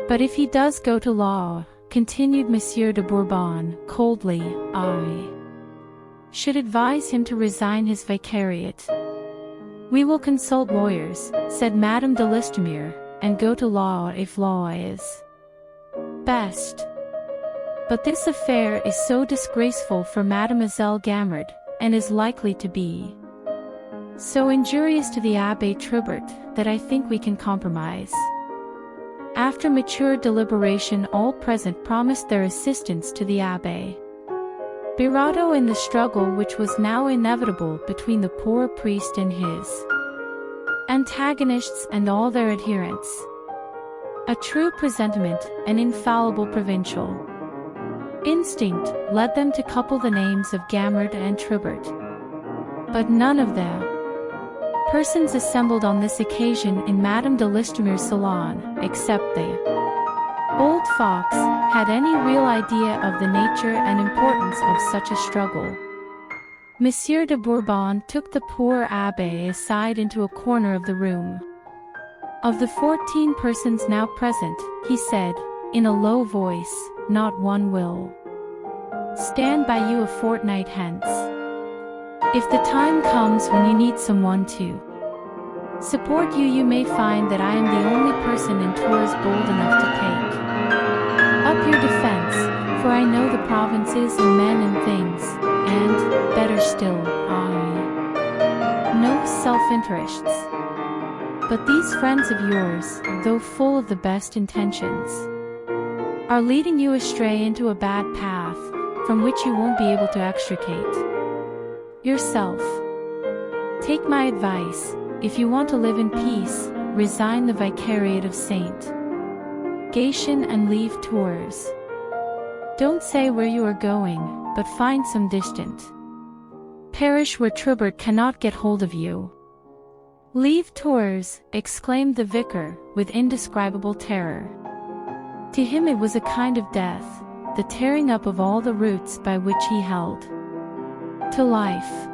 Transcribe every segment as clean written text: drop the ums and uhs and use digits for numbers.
But if he does go to law, continued Monsieur de Bourbon, coldly, I should advise him to resign his vicariate. We will consult lawyers, said Madame de Listomere, and go to law if law is best. But this affair is so disgraceful for Mademoiselle Gamard, and is likely to be so injurious to the Abbé Tribert, that I think we can compromise. After mature deliberation, all present promised their assistance to the Abbé Birato in the struggle which was now inevitable between the poor priest and his antagonists and all their adherents. A true presentiment, an infallible provincial instinct, led them to couple the names of Gamard and Tribert. But none of the persons assembled on this occasion in Madame de Listomere's salon, except the old fox, had any real idea of the nature and importance of such a struggle. Monsieur de Bourbon took the poor Abbé aside into a corner of the room. Of the 14 persons now present, he said, in a low voice, not one will stand by you a fortnight hence. If the time comes when you need someone to support you, you may find that I am the only person in Tours bold enough to take up your defense, for I know the provinces and men and things, and, better still, I know self-interests. But these friends of yours, though full of the best intentions, are leading you astray into a bad path, from which you won't be able to extricate yourself. Take my advice. If you want to live in peace, resign the vicariate of Saint Gatien and leave Tours. Don't say where you are going, but find some distant parish where Tribert cannot get hold of you. Leave Tours, exclaimed the vicar, with indescribable terror. To him it was a kind of death, the tearing up of all the roots by which he held to life.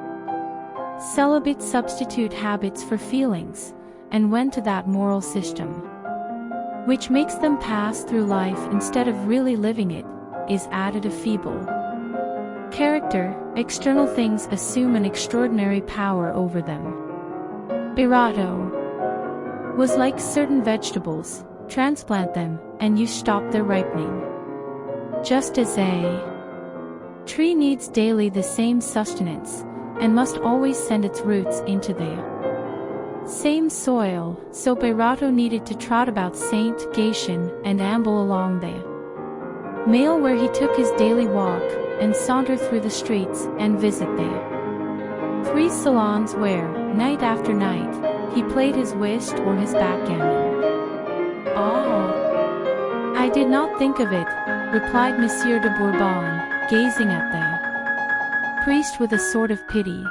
Celibates substitute habits for feelings, and went to that moral system which makes them pass through life instead of really living it, is added a feeble character. External things assume an extraordinary power over them. Birato was like certain vegetables, transplant them, and you stop their ripening. Just as a tree needs daily the same sustenance, and must always send its roots into the same soil, so Birato needed to trot about Saint Gatien and amble along the Mall where he took his daily walk, and saunter through the streets and visit the 3 salons where, night after night, he played his whist or his backgammon. "Ah, I did not think of it," replied Monsieur de Bourbon, gazing at the priest with a sort of pity.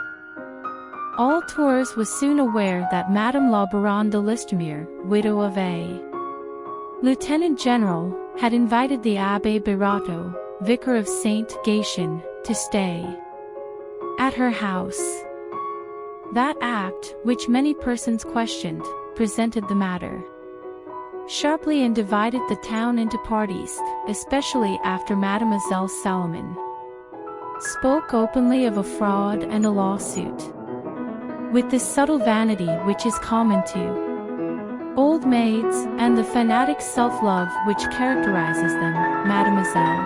All Tours was soon aware that Madame la Baronne de Listomere, widow of a lieutenant general, had invited the Abbé Birato, vicar of Saint Gatien, to stay at her house. That act, which many persons questioned, presented the matter sharply and divided the town into parties, especially after Mademoiselle Salomon spoke openly of a fraud and a lawsuit. With this subtle vanity which is common to old maids, and the fanatic self-love which characterizes them, Mademoiselle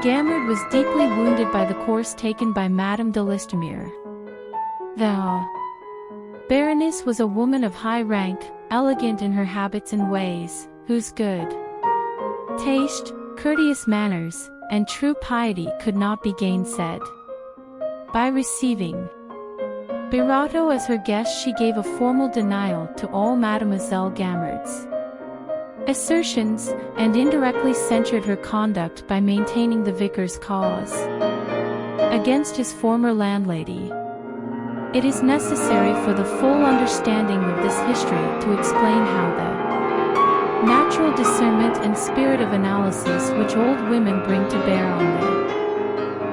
Gamard was deeply wounded by the course taken by Madame de Listomere. The Baroness was a woman of high rank, elegant in her habits and ways, whose good taste, courteous manners, and true piety could not be gainsaid. By receiving Birato as her guest, she gave a formal denial to all Mademoiselle Gamard's assertions, and indirectly censured her conduct by maintaining the vicar's cause against his former landlady. It is necessary for the full understanding of this history to explain how the natural discernment and spirit of analysis which old women bring to bear on the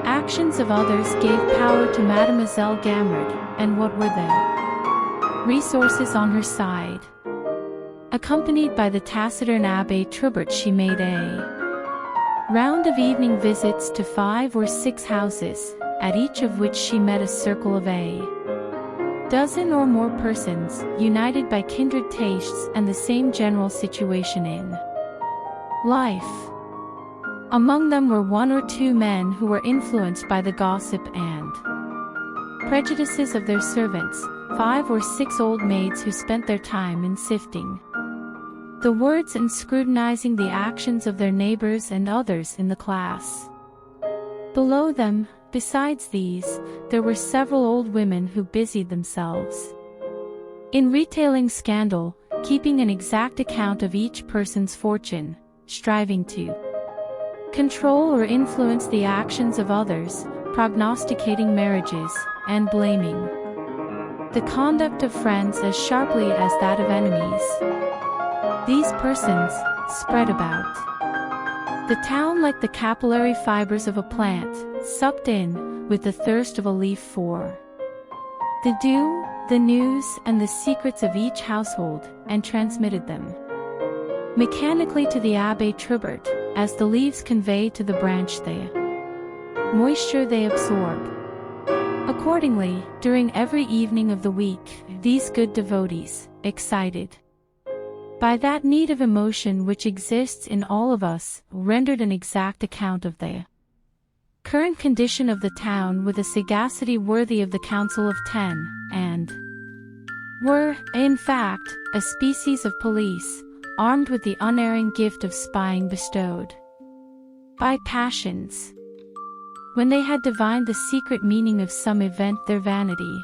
actions of others gave power to Mademoiselle Gamard, and what were the resources on her side. Accompanied by the taciturn Abbé Trubert, she made a round of evening visits to 5 or 6 houses, at each of which she met a circle of a dozen or more persons, united by kindred tastes and the same general situation in life. Among them were 1 or 2 men who were influenced by the gossip and prejudices of their servants, 5 or 6 old maids who spent their time in sifting the words and scrutinizing the actions of their neighbors and others in the class below them. Besides these, there were several old women who busied themselves in retailing scandal, keeping an exact account of each person's fortune, striving to control or influence the actions of others, prognosticating marriages, and blaming the conduct of friends as sharply as that of enemies. These persons spread about the town like the capillary fibers of a plant, sucked in with the thirst of a leaf for the dew, the news, and the secrets of each household, and transmitted them mechanically to the Abbé Trubert, as the leaves convey to the branch the moisture they absorb. Accordingly, during every evening of the week, these good devotees, excited by that need of emotion which exists in all of us, rendered an exact account of the current condition of the town with a sagacity worthy of the Council of 10, and were, in fact, a species of police, armed with the unerring gift of spying bestowed by passions. When they had divined the secret meaning of some event, their vanity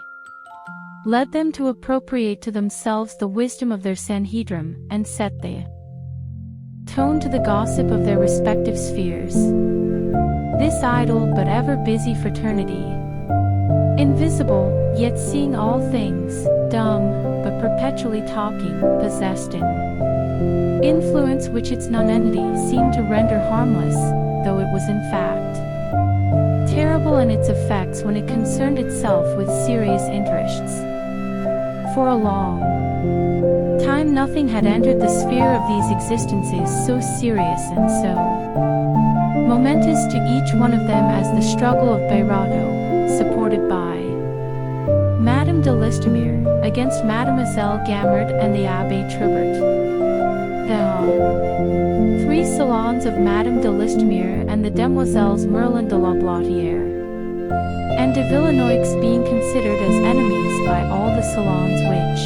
led them to appropriate to themselves the wisdom of their Sanhedrim, and set the tone to the gossip of their respective spheres. This idle but ever busy fraternity, invisible, yet seeing all things, dumb, but perpetually talking, possessed an influence which its nonentity seemed to render harmless, though it was in fact terrible in its effects when it concerned itself with serious interests. For a long time nothing had entered the sphere of these existences so serious and so momentous to each one of them as the struggle of Bayrato, supported by Madame de Listomere, against Mademoiselle Gamard and the Abbé Trubert. The 3 salons of Madame de Listomere and the Demoiselles Merlin de la Blotière and de Villenoix being considered as enemies by all the salons which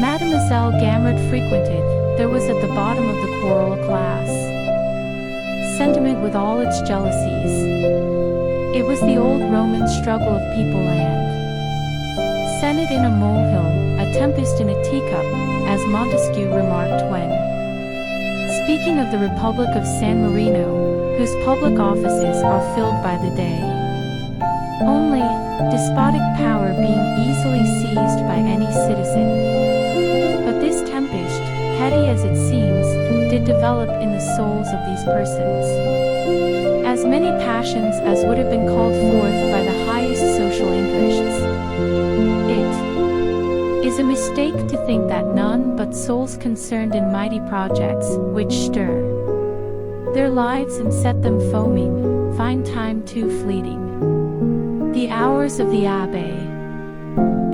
Mademoiselle Gamard frequented, there was at the bottom of the quarrel a class sentiment with all its jealousies. It was the old Roman struggle of people and senate in a molehill, a tempest in a teacup, as Montesquieu remarked when speaking of the Republic of San Marino, whose public offices are filled by the day only, despotic power being easily seized by any citizen. But this tempest, petty as it seems, did develop in the souls of these persons as many passions as would have been called forth by the highest social interests. It is a mistake to think that none but souls concerned in mighty projects, which stir their lives and set them foaming, find time too fleeting. The hours of the Abbé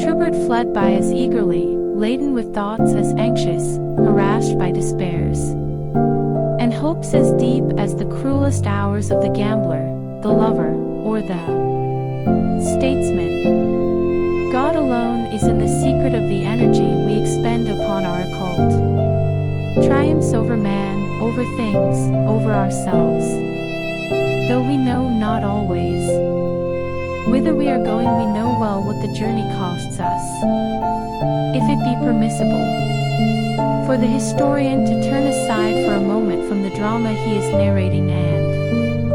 Trubert fled by as eagerly, laden with thoughts as anxious, harassed by despairs and hopes as deep as the cruelest hours of the gambler, the lover, or the statesman. God alone is in the secret of the energy we expend upon our occult triumphs over man, over things, over ourselves. Though we know not always whither we are going, we know well what the journey costs us, if it be permissible for the historian to turn aside for a moment from the drama he is narrating and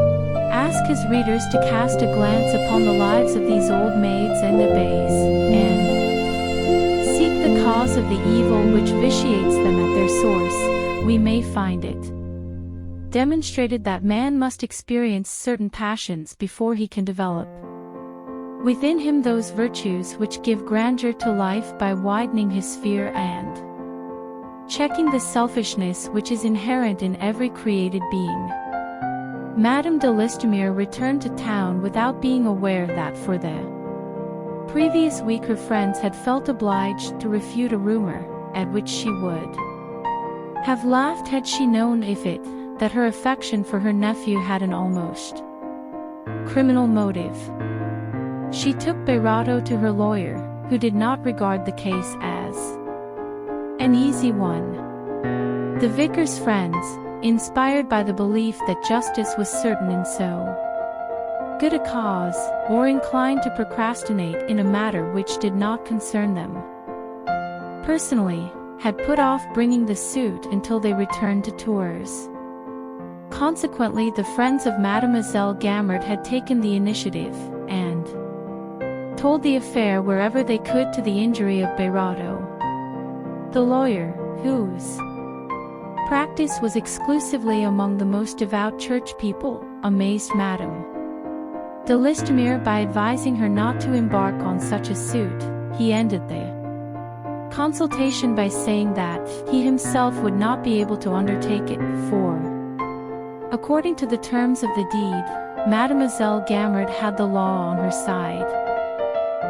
ask his readers to cast a glance upon the lives of these old maids and abbés, and seek the cause of the evil which vitiates them at their source. We may find it demonstrated that man must experience certain passions before he can develop within him those virtues which give grandeur to life by widening his sphere and checking the selfishness which is inherent in every created being. Madame de Listomere returned to town without being aware that for the previous week her friends had felt obliged to refute a rumor, at which she would have laughed had she known that her affection for her nephew had an almost criminal motive. She took Berato to her lawyer, who did not regard the case as an easy one. The vicar's friends, inspired by the belief that justice was certain in so good a cause, or inclined to procrastinate in a matter which did not concern them personally, had put off bringing the suit until they returned to Tours. Consequently, the friends of Mademoiselle Gamard had taken the initiative, and told the affair wherever they could to the injury of Berato. The lawyer, whose practice was exclusively among the most devout church people, amazed Madame de Listomere by advising her not to embark on such a suit. He ended the consultation by saying that he himself would not be able to undertake it, for, according to the terms of the deed, Mademoiselle Gamard had the law on her side.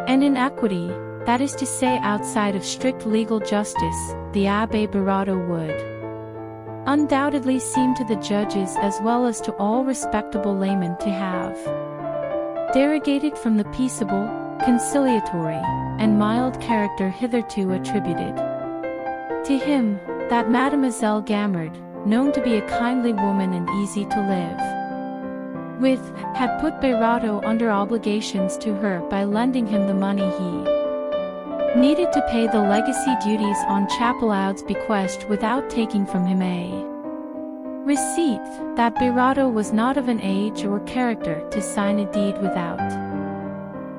And in equity, that is to say outside of strict legal justice, the Abbé Berato would undoubtedly seem to the judges as well as to all respectable laymen to have derogated from the peaceable, conciliatory, and mild character hitherto attributed to him, that Mademoiselle Gamard, known to be a kindly woman and easy to live with, had put Berato under obligations to her by lending him the money he needed to pay the legacy duties on Chapelaud's bequest without taking from him a receipt, that Berato was not of an age or character to sign a deed without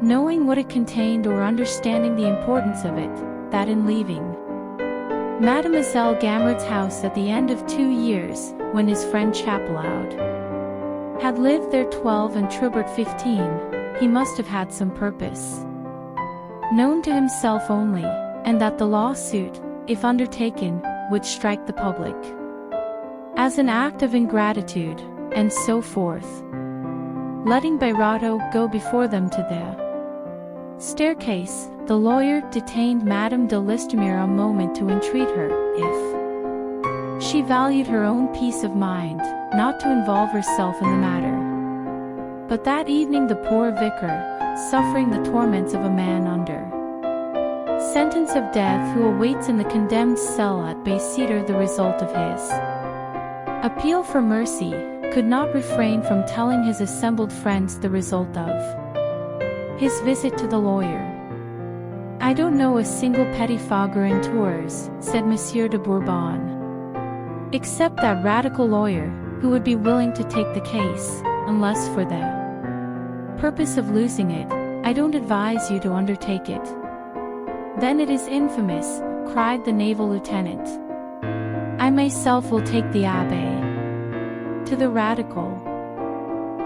knowing what it contained or understanding the importance of it, that in leaving Mademoiselle Gamard's house at the end of 2 years, when his friend Chapelaud had lived there 12 and Trubert 15, he must have had some purpose known to himself only, and that the lawsuit, if undertaken, would strike the public as an act of ingratitude, and so forth. Letting Berato go before them to the staircase, the lawyer detained Madame de Listomere a moment to entreat her, if she valued her own peace of mind, not to involve herself in the matter. But that evening the poor vicar, suffering the torments of a man under sentence of death who awaits in the condemned cell at Bicêtre the result of his appeal for mercy, could not refrain from telling his assembled friends the result of his visit to the lawyer. "I don't know a single pettifogger in Tours," said Monsieur de Bourbon, "except that radical lawyer, who would be willing to take the case, unless for the purpose of losing it. I don't advise you to undertake it." "Then it is infamous," cried the naval lieutenant. "I myself will take the abbé to the radical."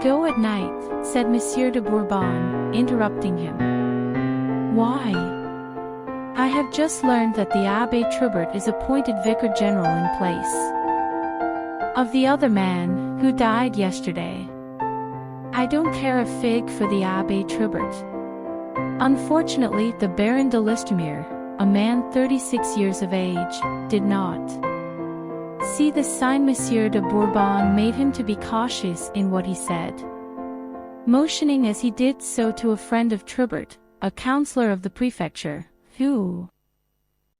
"Go at night," said Monsieur de Bourbon, interrupting him. "Why?" "I have just learned that the Abbé Trubert is appointed Vicar General in place of the other man, who died yesterday." "I don't care a fig for the Abbé Trubert." Unfortunately, the Baron de Listomere, a man 36 years of age, did not see the sign. Monsieur de Bourbon made him to be cautious in what he said, motioning as he did so to a friend of Trubert, a councillor of the prefecture, who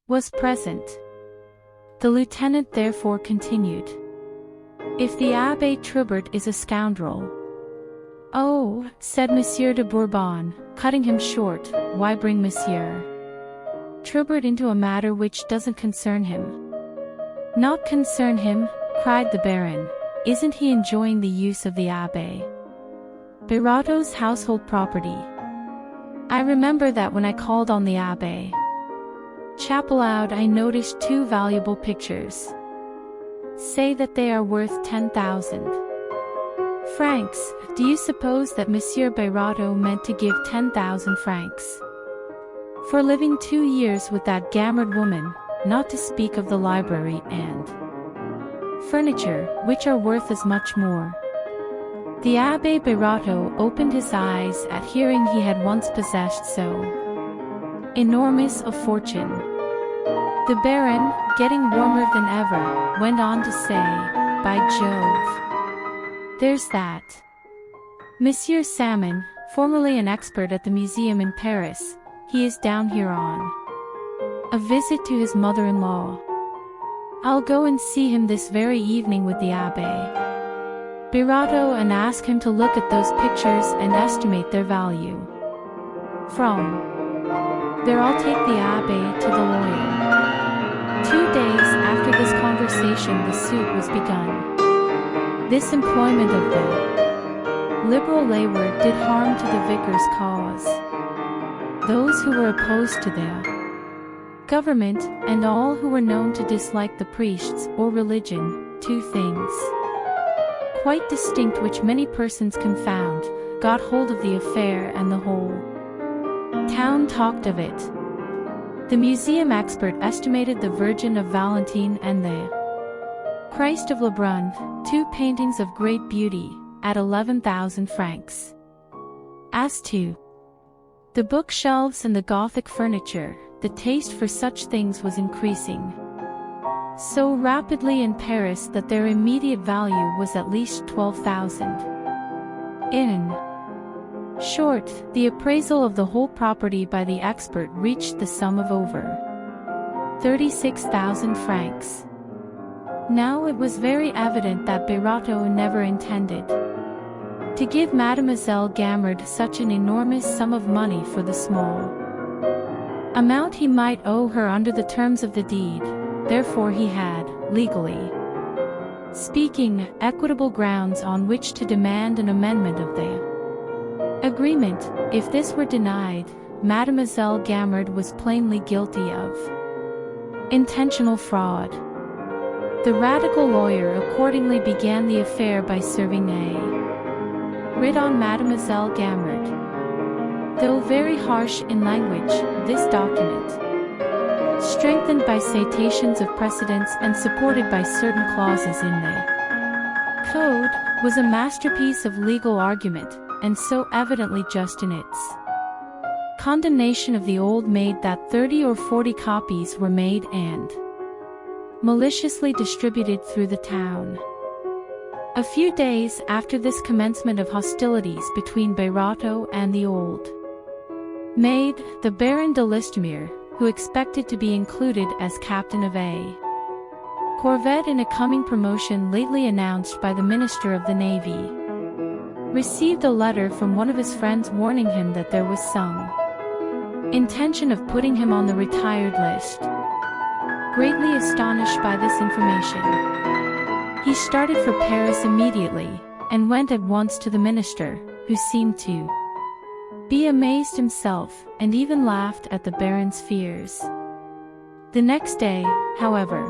was present. The lieutenant therefore continued, "If the Abbé Trubert is a scoundrel—" "Oh," said Monsieur de Bourbon, cutting him short, "why bring Monsieur Trubert into a matter which doesn't concern him?" "Not concern him?" cried the Baron. "Isn't he enjoying the use of the Abbé Berato's household property? I remember that when I called on the Abbé Chapelaud I noticed 2 valuable pictures. Say that they are worth 10,000 francs. Do you suppose that Monsieur Berato meant to give 10,000 francs for living 2 years with that Gamard woman, not to speak of the library and furniture, which are worth as much more. The Abbé Berato opened his eyes at hearing he had once possessed so enormous a fortune. The Baron, getting warmer than ever, went on to say, "By Jove, there's that Monsieur Salmon, formerly an expert at the museum in Paris, he is down here on a visit to his mother-in-law. I'll go and see him this very evening with the Abbé Berato and ask him to look at those pictures and estimate their value. From there I'll take the Abbé to the lawyer." 2 days after this conversation the suit was begun. This employment of the liberal layward did harm to the vicar's cause. Those who were opposed to the government, and all who were known to dislike the priests or religion, two things quite distinct which many persons confound, got hold of the affair and the whole town talked of it. The museum expert estimated the Virgin of Valentine and the Christ of Lebrun, two paintings of great beauty, at 11,000 francs. As to the bookshelves and the Gothic furniture, the taste for such things was increasing so rapidly in Paris that their immediate value was at least 12,000. In short, the appraisal of the whole property by the expert reached the sum of over 36,000 francs. Now it was very evident that Berato never intended to give Mademoiselle Gamard such an enormous sum of money for the small amount he might owe her under the terms of the deed. Therefore he had, legally speaking, equitable grounds on which to demand an amendment of the agreement. If this were denied, Mademoiselle Gamard was plainly guilty of intentional fraud. The radical lawyer accordingly began the affair by serving a writ on Mademoiselle Gamard. Though very harsh in language, this document, strengthened by citations of precedents and supported by certain clauses in the Code, was a masterpiece of legal argument, and so evidently just in its condemnation of the old maid that 30 or 40 copies were made and maliciously distributed through the town. A few days after this commencement of hostilities between Berato and the old maid, the Baron de Listomere, who expected to be included as captain of a corvette in a coming promotion lately announced by the Minister of the Navy, received a letter from one of his friends warning him that there was some intention of putting him on the retired list. Greatly astonished by this information, he started for Paris immediately, and went at once to the minister, who seemed to be amazed himself, and even laughed at the Baron's fears. The next day, however,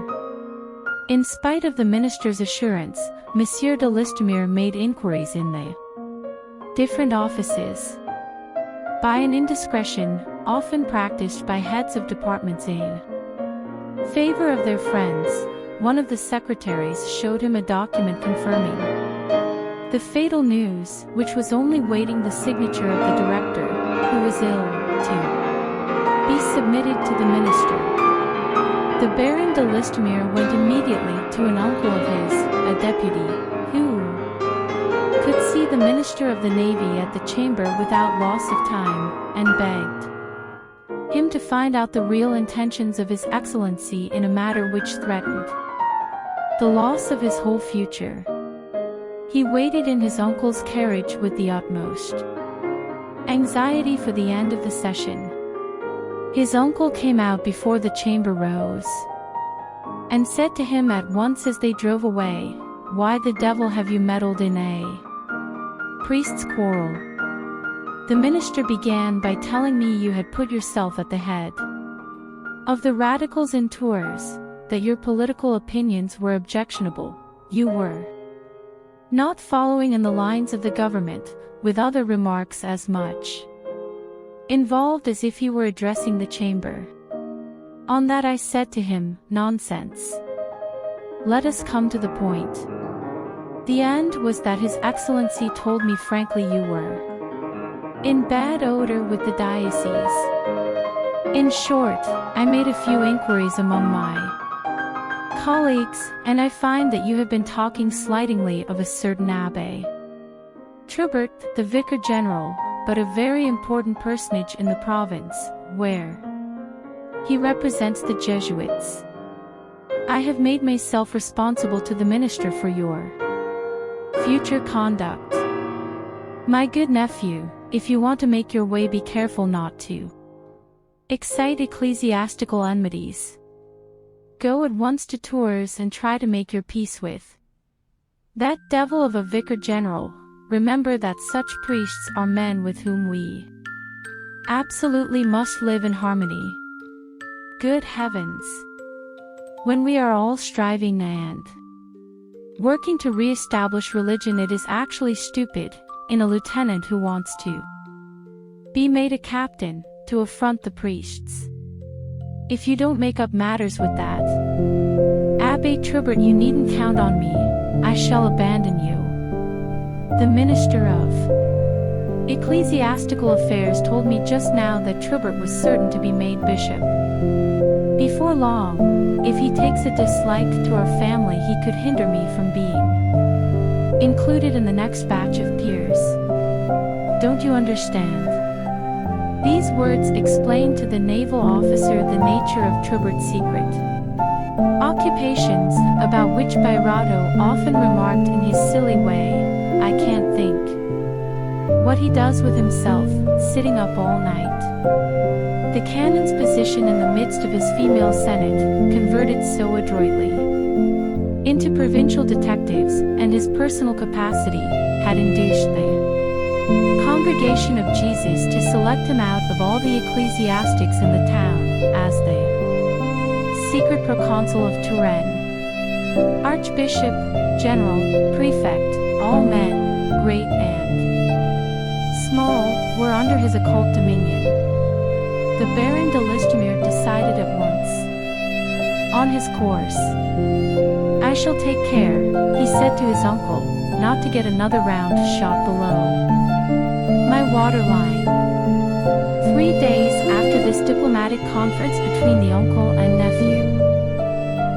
in spite of the minister's assurance, Monsieur de Listomere made inquiries in the different offices. By an indiscretion, often practiced by heads of departments in favor of their friends, one of the secretaries showed him a document confirming the fatal news, which was only waiting the signature of the director, who was ill, to be submitted to the minister. The Baron de Listomere went immediately to an uncle of his, a deputy, who could see the Minister of the Navy at the chamber without loss of time, and begged him to find out the real intentions of His Excellency in a matter which threatened the loss of his whole future. He waited in his uncle's carriage with the utmost anxiety for the end of the session. His uncle came out before the chamber rose, and said to him at once as they drove away, "Why the devil have you meddled in a priest's quarrel? The minister began by telling me you had put yourself at the head of the radicals in Tours, that your political opinions were objectionable, you were not following in the lines of the government, with other remarks as much involved as if he were addressing the chamber. On that I said to him, "Nonsense. Let us come to the point." The end was that His Excellency told me frankly you were in bad odor with the diocese. In short, I made a few inquiries among my colleagues, and I find that you have been talking slightingly of a certain Abbé Trubert, the Vicar General, but a very important personage in the province, where he represents the Jesuits. I have made myself responsible to the minister for your future conduct. My good nephew, if you want to make your way, be careful not to excite ecclesiastical enmities. Go at once to Tours and try to make your peace with that devil of a Vicar General. Remember that such priests are men with whom we absolutely must live in harmony. Good heavens! When we are all striving and working to re-establish religion, it is actually stupid, in a lieutenant who wants to be made a captain, to affront the priests. If you don't make up matters with that Abbé Trubert, you needn't count on me. I shall abandon you. The Minister of Ecclesiastical Affairs told me just now that Trubert was certain to be made bishop before long. If he takes a dislike to our family, he could hinder me from being included in the next batch of peers. Don't you understand? These words explained to the naval officer the nature of Trubert's secret occupations, about which Bairado often remarked in his silly way, "I can't think what he does with himself, sitting up all night." The canon's position in the midst of his female senate, converted so adroitly into provincial detectives, and his personal capacity, had induced the Congregation of Jesus to select him out of all the ecclesiastics in the town, as the secret proconsul of Touraine. Archbishop, general, prefect, all men, great and small, were under his occult dominion. The Baron de Listomere decided at once on his course. "I shall take care," he said to his uncle, "not to get another round shot below my waterline." 3 days after this diplomatic conference between the uncle and nephew,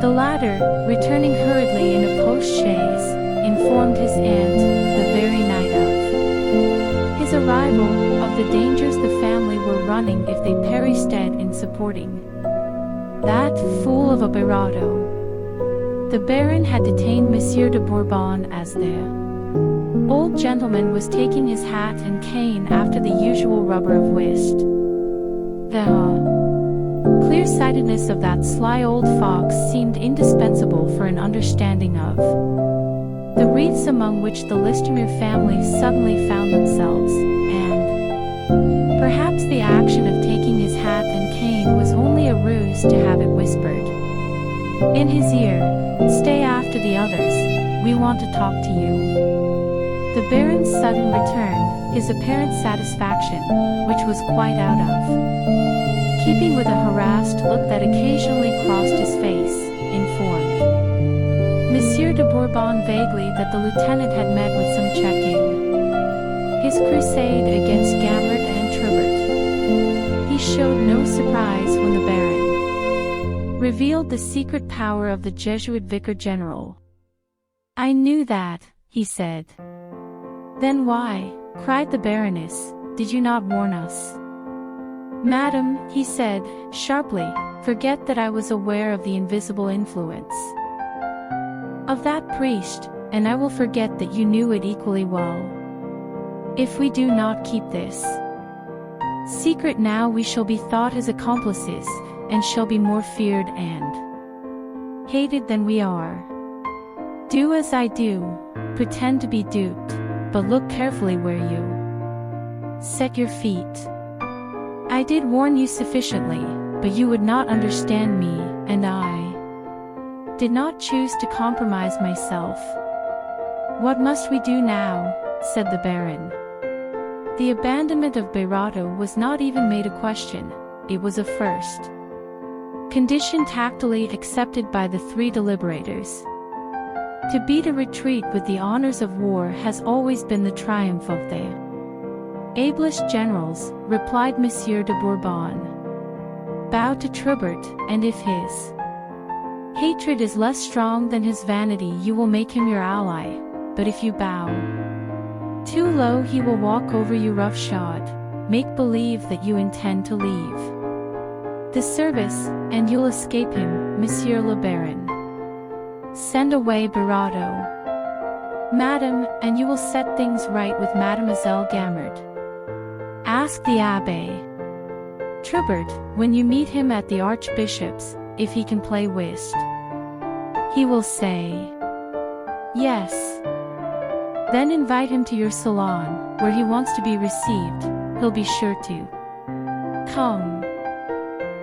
the latter, returning hurriedly in a post-chaise, informed his aunt, the very night of his arrival, of the dangers the family were running if they perished in supporting that fool of a Bairado. The Baron had detained Monsieur de Bourbon as the old gentleman was taking his hat and cane after the usual rubber of whist. The clear-sightedness of that sly old fox seemed indispensable for an understanding of the wreaths among which the Listomere family suddenly found themselves, and perhaps the action of taking his hat and cane was only a ruse to have it whispered in his ear, "Stay after the others, we want to talk to you." The Baron's sudden return, his apparent satisfaction, which was quite out of keeping with a harassed look that occasionally crossed his face, informed Monsieur de Bourbon vaguely that the lieutenant had met with some check-in his crusade against Gamard and Trubert. He showed no surprise when the Baron revealed the secret power of the Jesuit Vicar General. "I knew that," he said. "Then why," cried the Baroness, "did you not warn us?" "Madam," he said, sharply, "forget that I was aware of the invisible influence of that priest, and I will forget that you knew it equally well. If we do not keep this secret now, we shall be thought as accomplices, and shall be more feared and hated than we are. Do as I do, pretend to be duped, but look carefully where you set your feet. I did warn you sufficiently, but you would not understand me, and I did not choose to compromise myself." "What must we do now?" said the Baron. The abandonment of Bairado was not even made a question, it was a first Condition tactily accepted by the three deliberators. To beat a retreat with the honors of war has always been the triumph of the ablest generals, replied Monsieur de Bourbon. Bow to Trubert, and if his hatred is less strong than his vanity, you will make him your ally, but if you bow too low, he will walk over you roughshod, make believe that you intend to leave the service, and you'll escape him, Monsieur le Baron. Send away Birato, Madame, and you will set things right with Mademoiselle Gamard. Ask the Abbé Trubert, when you meet him at the Archbishop's, if he can play whist. He will say yes. Then invite him to your salon, where he wants to be received. He'll be sure to come.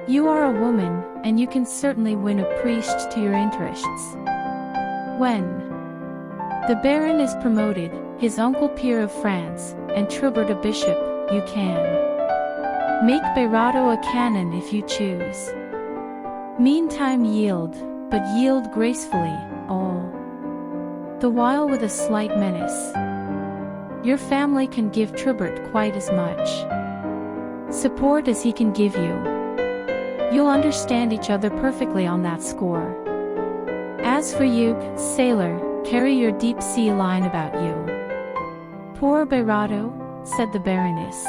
You are a woman, and you can certainly win a priest to your interests. When the Baron is promoted, his uncle peer of France, and Trubert a bishop, you can make Birato a canon if you choose. Meantime yield, but yield gracefully, all the while with a slight menace. Your family can give Trubert quite as much support as he can give you. You'll understand each other perfectly on that score. As for you, sailor, carry your deep-sea line about you. Poor Birato, said the Baroness.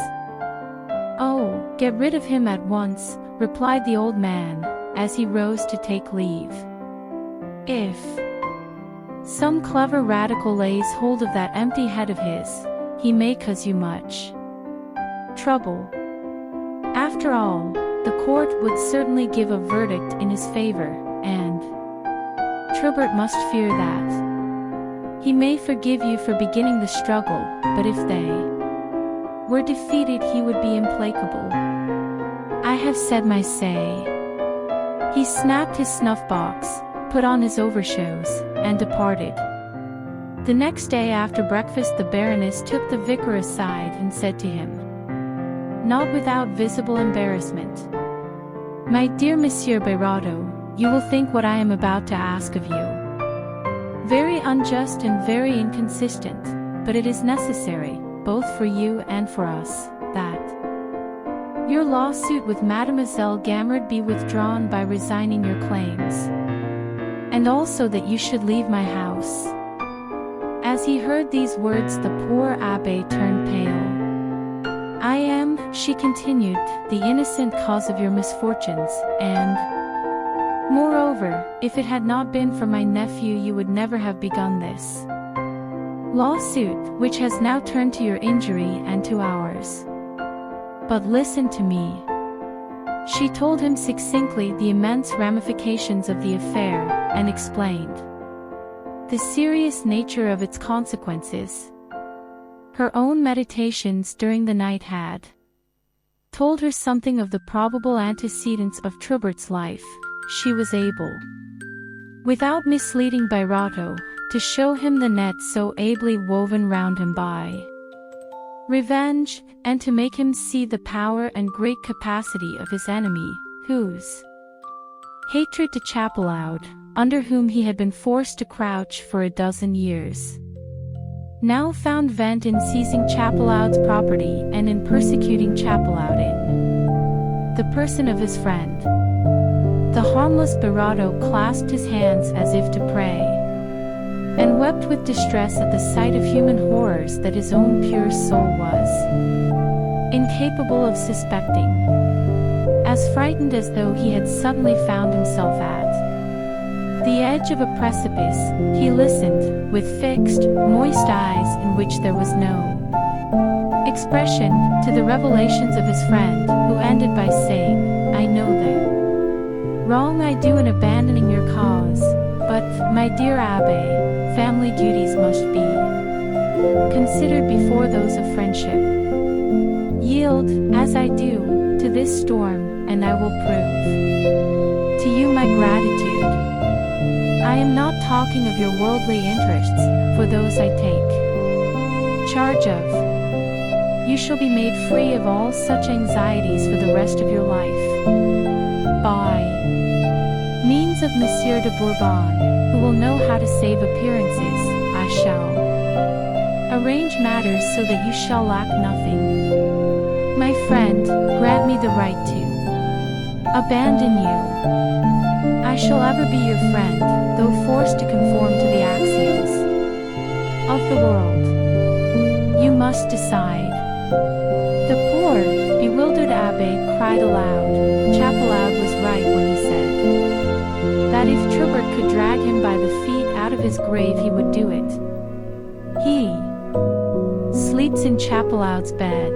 Oh, get rid of him at once, replied the old man, as he rose to take leave. If some clever radical lays hold of that empty head of his, he may cause you much trouble. After all, the court would certainly give a verdict in his favor, and Trubert must fear that. He may forgive you for beginning the struggle, but if they were defeated, he would be implacable. I have said my say. He snapped his snuff-box, put on his overshoes, and departed. The next day after breakfast the Baroness took the vicar aside and said to him, not without visible embarrassment, my dear Monsieur Birato, you will think what I am about to ask of you very unjust and very inconsistent, but it is necessary, both for you and for us, that your lawsuit with Mademoiselle Gamard be withdrawn by resigning your claims, and also that you should leave my house. As he heard these words the poor Abbé turned pale. I am, she continued, the innocent cause of your misfortunes, and moreover, if it had not been for my nephew you would never have begun this lawsuit, which has now turned to your injury and to ours. But listen to me. She told him succinctly the immense ramifications of the affair, and explained the serious nature of its consequences. Her own meditations during the night had told her something of the probable antecedents of Trubert's life. She was able, without misleading Birato, to show him the net so ably woven round him by revenge, and to make him see the power and great capacity of his enemy, whose hatred to Chapelaud, under whom he had been forced to crouch for a dozen years, now found vent in seizing Chapelaud's property and in persecuting Chapelaud in the person of his friend. The harmless Birato clasped his hands as if to pray, and wept with distress at the sight of human horrors that his own pure soul was incapable of suspecting. As frightened as though he had suddenly found himself at the edge of a precipice, he listened, with fixed, moist eyes in which there was no expression, to the revelations of his friend, who ended by saying, I know the wrong I do in abandoning your cause, but, my dear Abbé, family duties must be considered before those of friendship. Yield, as I do, to this storm, and I will prove to you my gratitude. I am not talking of your worldly interests, for those I take charge of. You shall be made free of all such anxieties for the rest of your life. Bye. of Monsieur de Bourbon, who will know how to save appearances, I shall arrange matters so that you shall lack nothing. My friend, grant me the right to abandon you. I shall ever be your friend, though forced to conform to the axioms of the world. You must decide. The poor, bewildered abbé cried aloud. Chapelaud was right when he said that if Trubert could drag him by the feet out of his grave he would do it. He sleeps in Chapelaud's bed.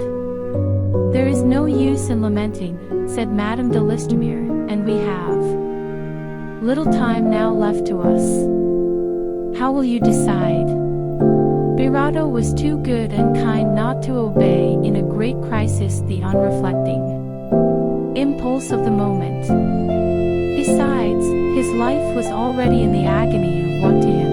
There is no use in lamenting, said Madame de Listomere, and we have little time now left to us. How will you decide? Birato was too good and kind not to obey in a great crisis the unreflecting impulse of the moment. Besides, his life was already in the agony of what to him